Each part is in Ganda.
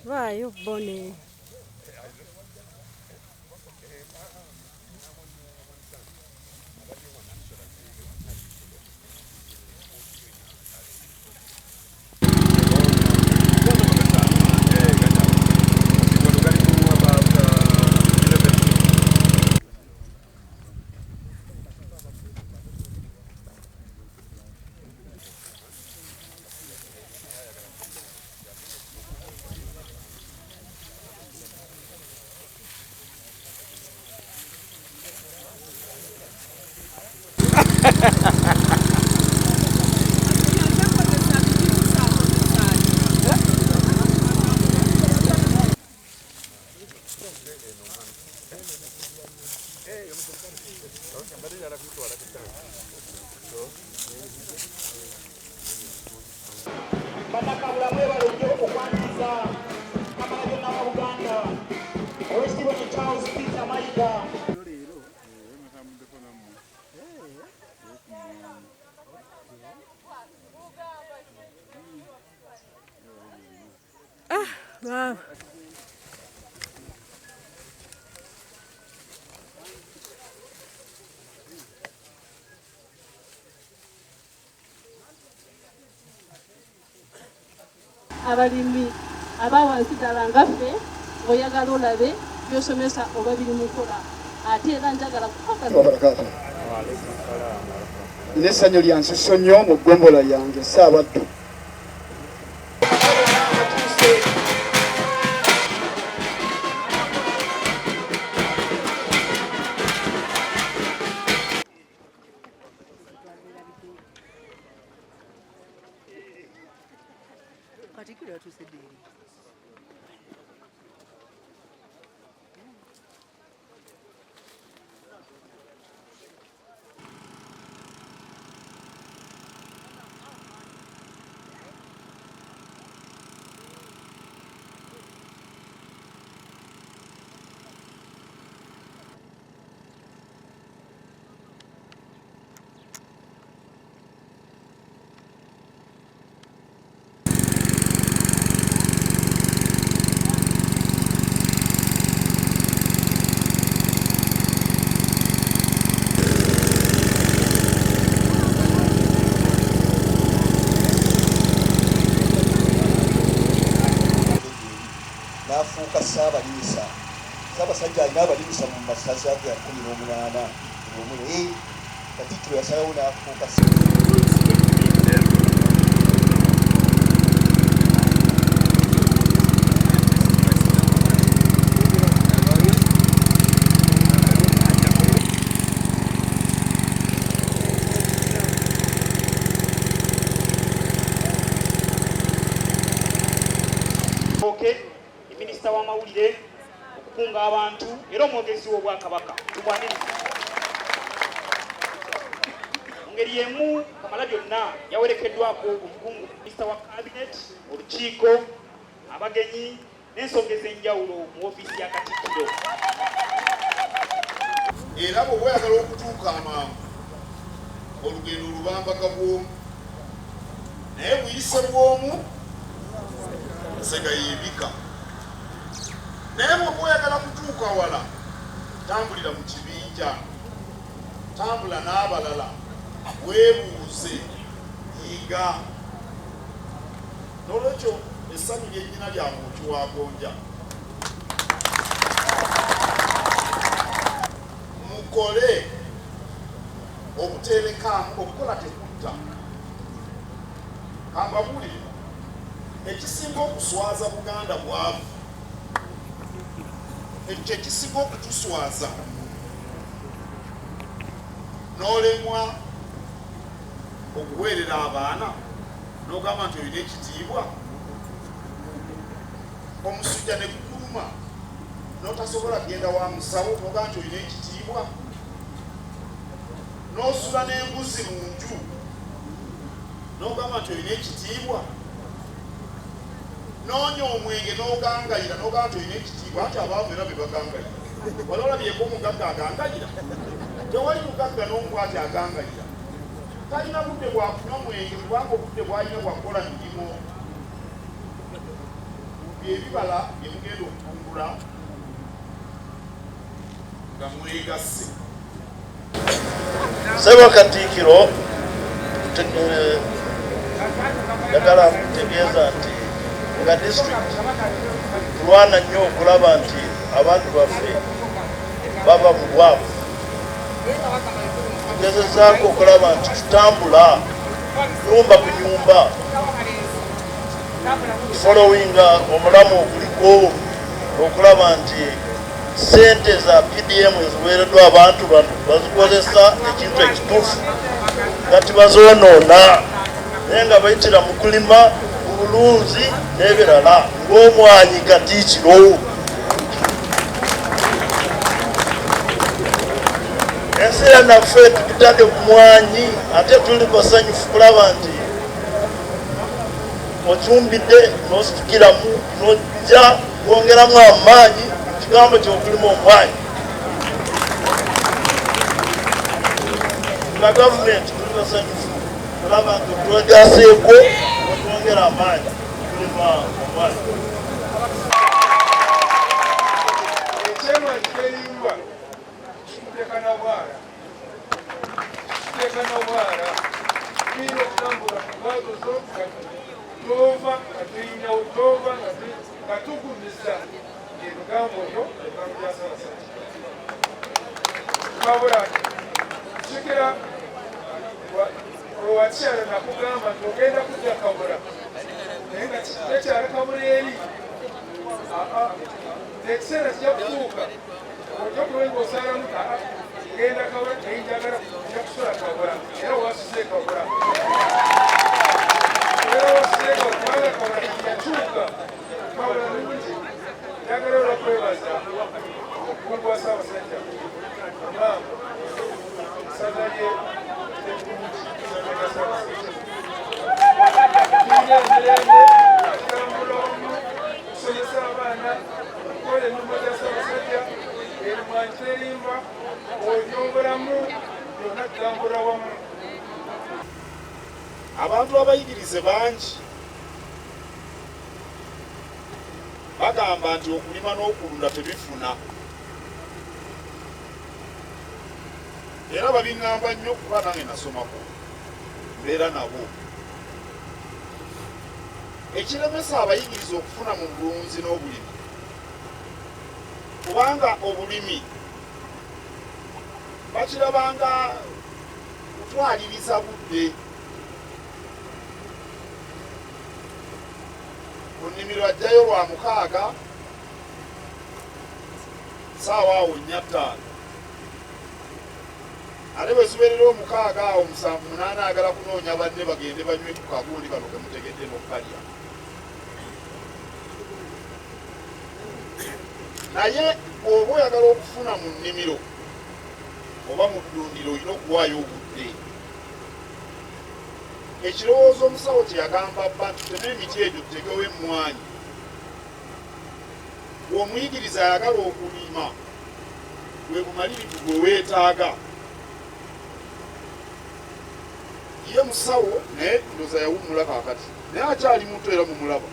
Vaayo bone. Wow. Abalimi abawansi ddala nga ffe ng'oyagala olabe by'osomesa oba biri mu nkola ate era njagala kukakasa n'essanyu lyansiso nnyo mu ggombola yange Ssaabaddu. Katikkiro yatuuse ddi eri? N'afuuka Ssaabalimisa. Ssaabasajja alina abalimisa mu masaza ga 18 Katikkiro yasalawo n'afuuka minisita w'amawulire okukunga abantu era omwogezi w'obwakabaka tubwaniriza mu ngeri y'emu Kamalabyonna yawerekeddwako obukungu minisita wa kabinet, olukiiko, abagenyi n'ensonga ez'enjawulo mu ofiisi ya Katikkiro. Era bwe oyagala okutuuka amangu olugendo olubambaga bw'omu naye buyise bw'omu nsega yeebika. Naye bwe oyagala kutuuka wala tambulira mu kibinja, tambula n'abalala, weebuuze, yiga. N'olwekyo essanyu lyennyina lya muntu wagonja. Mukole obuterekaamu, okukola tekutta. Kambabulire ekisinga okuswaza Buganda bwavu, ekyo ekisinga okutuswaza n'olemwa okuweerera abaana n'ogamba nti olina ekitiibwa, omusujja ne gukuluma n'otasobola kugenda wa musawo n'ogamba nti olina ekitiibwa, n'osula n'embuzi mu nju n'ogamba nti olina ekitiibwa, n'onywa omwenge n'ogangayira n'ogamba nti olina ekitiibwa. Anti abaavu era be bagangayira. Wali olabyeko omugagga agangayira? Tewali mugagga n'omubwati agangayira. Talina budde bwa kunywa mwenge kubanga obudde bw'alina bwa kukola mirimo. byebibala byemugenda okutungula nga mwegasse. Ssebo Katikkiro njagala kutegeeza nti nga disitulikiti tulwana nnyo okulaba nti abantu baffe bava mu bwavu. Tugezezaako okulaba nti tutambula nyumba ku nyumba followinga omulamu oguliko okulaba nti sente za PDM eziweereddwa abantu bano bazikozesa ekintu ekituufu nga tibazoonoona naye nga bayitira mu kulima mu bulunzi n'ebirala ng'omwanyi Katikkiro. Ensi yannaffe tugitadde ku mwanyi ate tuli basanyufu kulaba nti okyumbidde n'ositukiramu n'ojja kwongeramu amaanyi mu kigambo ky'okulima omwanyi. Nga gavumenti tuli basanyufu kulaba nti otwegaseeko otwongera amaanyi kulima omwanyi. Ekyema kiterimba tekanabwala kiina okutambula mubaazo zo tova nga tugumiza ebigambo byo ebigambo bya Ssaabasajja. Wabula kikira owakyala nakugamba nti ogenda kujja kabula naye nga tekyala kabula eri ekiseera kijja kutuuka ojja kulenga osalamu genda kabula nayinjagala ojja kusula kabula era wasuze kabula era wasuze kubanga kabula yatuuka kabula nungi njagala olwakwebaza obukungu bwa Ssaabasajja maama esaza lye tulina emirembe tutambula omu tusomesa abaana tukola ennumba za Ssaabasajja mmwanyi terimba olyongeramu byonna tutambula wamu. Abantu abayigirize bangi bagamba nti okulima n'okulunda tebifuna, era babiŋŋamba nnyo kuba nange nasomako mbeera nabo. Ekiremesa abayigirize okufuna mu bulunzi n'obulimi kubanga obulimi bakirabanga kutwaliriza budde. Ku nnimiro ajjayo lwa 6 saawa awo 4:05 ate bwe zibeerera 6 awo 7:8 agala kunoonya banne bagende banywe ku kagundi kano ke mutegedde n'okukalya. Naye oba oyagala okufuna mu nnimiro oba mu ddundiro olina okuwaayo obudde. Ekirowoozo omusawo kye yagamba bba nti tena emiti egyo tutegewo emmwanyi. Omuyigiriza ayagala okulima bwe bumalirivu bwe weetaaga. Ye musawo naye ndoza yawummula kaakati naye akyali muto era mumulaba.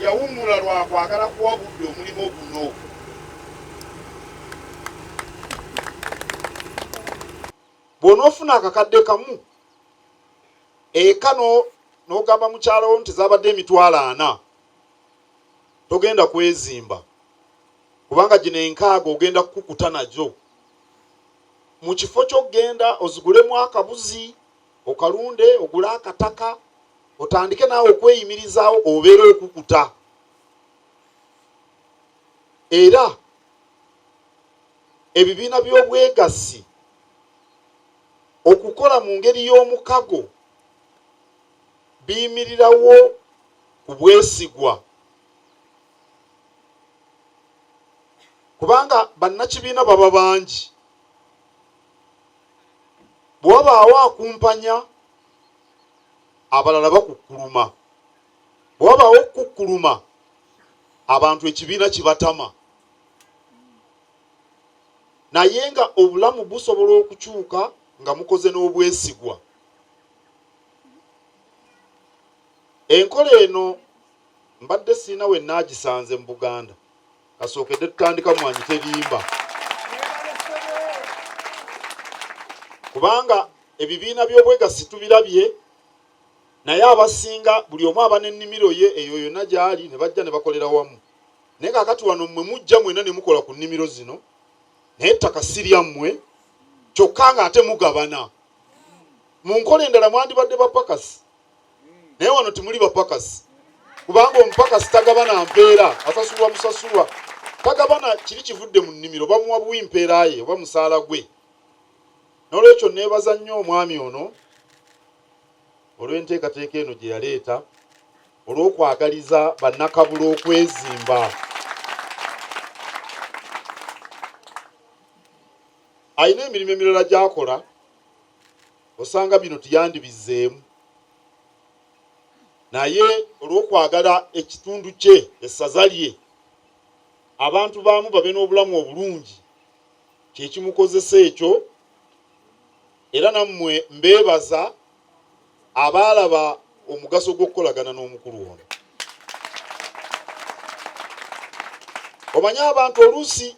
Yawummula lwakwagala kuwa budde omulimu guno. Bw'onoofuna akakadde kamu eka n'ogamba mukyala wo nti zaabadde emitwalo 4 togenda kwezimba kubanga gino 6 ogenda kukukuta najo. Mu kifo ky'ogenda ozigulemu akabuzi okalunde ogule akataka otandike naawe okweyimirizaawo obeera okukuta. Era ebibiina by'obwegassi okukola mu ngeri y'omukago biyimirirawo ku bwesigwa kubanga bannakibiina baba bangi. Bwe wabaawo akumpanya abalala bakukkuluma, bwe wabaawo okukkuluma abantu ekibiina kibatama. Naye nga obulamu busobola okukyuka nga mukoze n'obwesigwa. Enkola eno mbadde sina we naagisanze mu Buganda kasookedde tutandika mmwanyi terimba kubanga ebibiina by'obwegassi tubirabye naye abasinga buli omu aba n'ennimiro ye eyo yonna gy'ali ne bajja ne bakolera wamu naye kaakati wano mmwe mujja mwena ne mukola ku nnimiro zino naye ettaka si lyammwe kyokka nga ate mugabana mu nkola endala mwandibadde bapakasi naye wano temuli bapakasi kubanga omupakasi tagabana mpeera asasulwa musasulwa tagabana kiri kivudde mu nnimiro bamuwa buwi mpeera ye oba musaala gwe n'olwekyo neebaza nnyo omwami ono olw'enteekateeka eno gye yaleeta olw'okwagaliza bannakabula okwezimba alina emirimu emirala gy'akola osanga bino tiyandibizzeemu naye olw'okwagala ekitundu kye essaza lye abantu baamu babe n'obulamu obulungi kyekimukozesa ekyo era nammwe mbeebaza abaalaba omugaso gw'okukolagana n'omukulu ono. Omanye abantu oluusi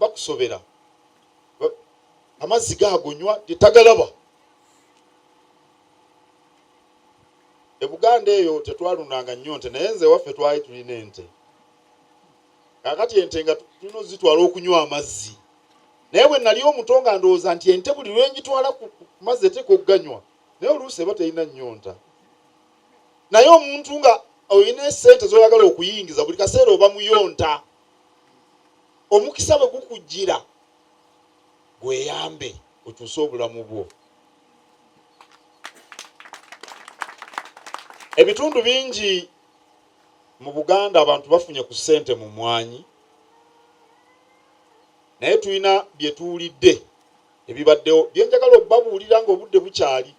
bakusobera amazzi gagonywa tetagalaba. Ebuganda eyo tetwalunanga nnyo nte naye nze waffe twali tulina ente. Kakati ente nga tulina zitwala okunywa amazzi. Naye bwe nali omuto nga ndowooza nti ente buli lwe ngitwala ku mazzi eteeka okuganywa naye oluusi eba terina nnyonta. Naye omuntu nga olina essente z'oyagala okuyingiza buli kaseera oba muyonta. Omukisa bwe gukujjira gweyambe okyuse obulamu bwo. Ebitundu bingi mu Buganda abantu bafunye ku ssente mu mmwanyi naye tulina bye tuwulidde ebibaddewo bye njagala okubabuulira ng'obudde bukyali.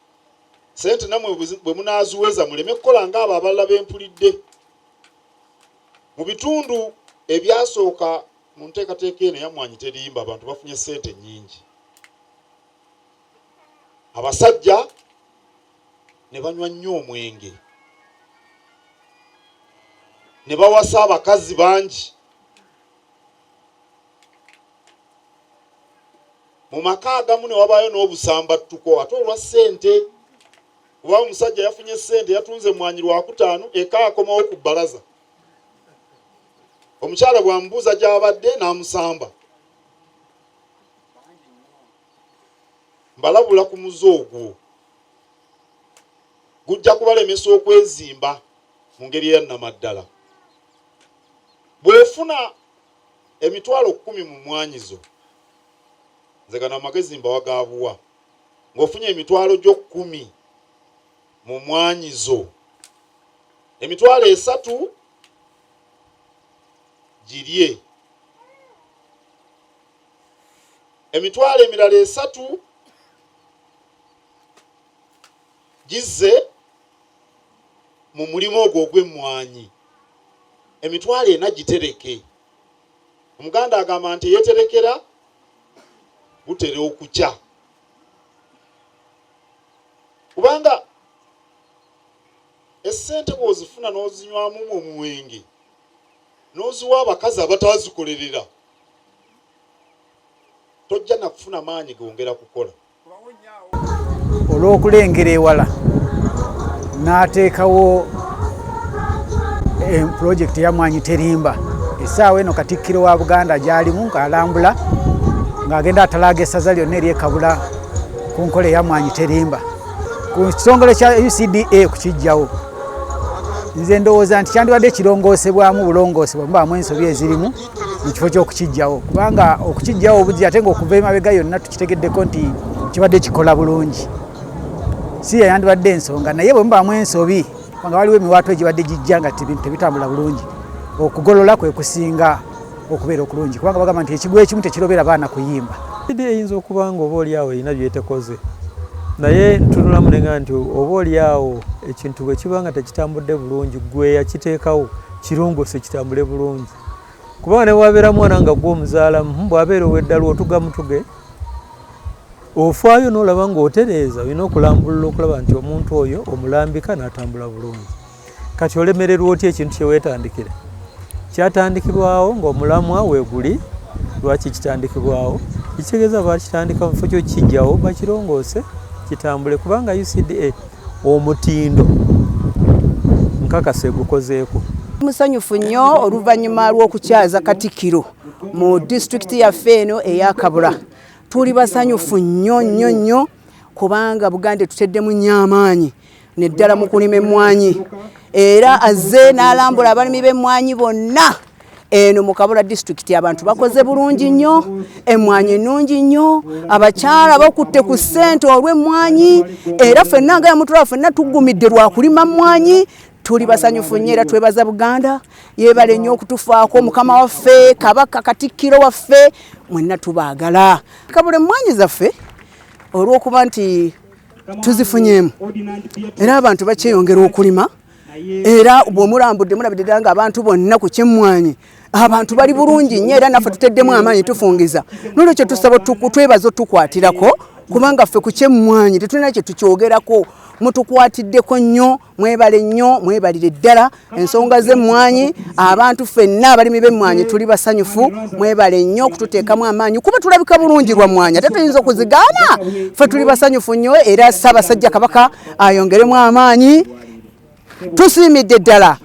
Ssente nammwe bwe munaaziweza muleme kukola ng'abo abalala b'empulidde. Mu bitundu ebyasooka mu nteekateeka eno ya mmwanyi terimba abantu bafunye ssente nnyingi. Abasajja ne banywa nnyo omwenge ne bawasa abakazi bangi. Mu maka agamu ne wabaayo n'obusambattuko ate olwa ssente. Kuba omusajja yafunye ssente yatunze mmwanyi Lwakutaano eka akomawo ku bbalaza. Omukyala bw'amubuuza gy'abadde n'amusamba. Mbalabula ku muze ogwo gujja kubalemesa okwezimba mu ngeri eya nnamaddala. Bw'efuna emitwalo 10 mu mmwanyi zo nze gano amagezi mbawagaabuwa ng'ofunye emitwalo gyo 10 mu mmwanyi zo emitwalo 3 girye emitwalo emirala 3 gizze mu mulimu ogwo ogw'emmwanyi emitwalo 4 gitereke. Omuganda agamba nti yeterekera butere okukya kubanga essente bw'ozifuna n'ozinywamu omwenge n'oziwa abakazi abatazikolerera tojja na kufuna maanyi gongera kukola. Olw'okulengera ewala n'ateekawo pulojekiti ya mmwanyi terimba. Essaawa eno Katikkiro wa Buganda gy'alimu ng'alambula ng'agenda atalaaga essaza lyonna ery'ekabula ku nkola eya mmwanyi terimba. Ku kitongole kya UCDA kukijjawo nze ndowooza nti kyandibadde kirongoosebwamu bulongoosebwa mubaamu ensobi ezirimu mu kifo ky'okukijjawo kubanga okukijjawo obujja ate ng'okuva emabega yonna tukitegeddeko nti kibadde kikola bulungi. Si yandibadde ensonga naye bwe mubaamu ensobi kubanga waliwo emiwaato egibadde gijja nga ebintu tebitambula bulungi okugolola kwe kusinga okubeera okulungi kubanga bagamba nti ekigwo ekimu tekirobera baana kuyimba. Eyinza okuba nga oba oliawo erina byetekoze naye ntunulamu nenga nti oba oliawo ekintu bwe kiba nga tekitambudde bulungi gwe yakiteekawo kirongose kitambule bulungi kubanga ne bwabeera mwana nga gw'omuzaalamu bw'abeera ow'eddala otugamutuge ofaayo n'olaba ng'otereeza olina okulambulula okulaba nti omuntu oyo omulambika n'atambula bulungi. Kati olemererwa otya ekintu kye weetandikira? Kyatandikibwawo ng'omulamwa weeguli. Lwaki kitandikibwawo? Kitegeeza bakitandika mu kifo kyo kijjawo bakirongoose kitambule, kubanga UCDA omutindo nkakasa egukozeeko. Musanyufu nnyo oluvannyuma lw'okukyaza Katikkiro mu disitulikiti yaffe eno eya Kabula. Tuli basanyufu nnyo kubanga Buganda tuteddemu nnyo amaanyi neddala mu kulima emmwanyi, era azze n'alambula abalimi b'emmwanyi bonna eno mu Kabula disitulikiti. Abantu bakoze bulungi nnyo, emmwanyi nnungi nnyo, abakyala bakutte ku ssente olw'emmwanyi, era ffenna nga Yamutula ffenna tuggumidde lwa kulima mmwanyi. Tuli basanyufu nnyo era twebaza Buganda, yeebale nnyo okutufaako Mukama waffe Kabaka Katikkiro waffe, mwenna tubaagala. Kabula emmwanyi zaffe olw'okuba nti tuzifunyeemu era abantu bakyeyongera okulima, era bw'omulambudde mulabidde ddala ng'abantu bonna ku kyemmwanyi abantu bali bulungi nnyo era naffe tuteddemu amaanyi tufungiza. N'olwekyo tusaba twebaza otukwatirako kubanga ffe ku kyemmwanyi tetulina kye tukyogerako. Mutukwatiddeko nnyo, mwebale nnyo, mwebalire ddala ensonga z'emmwanyi. Abantu ffenna abalimi b'emmwanyi tuli basanyufu, mwebale nnyo okututeekamu amaanyi kuba tulabika bulungi lwa mmwanyi ate tuyinza okuzigaana. Ffe tuli basanyufu nnyo era Ssaabasajja Kabaka ayongeremu amaanyi. Tusiimidde ddala.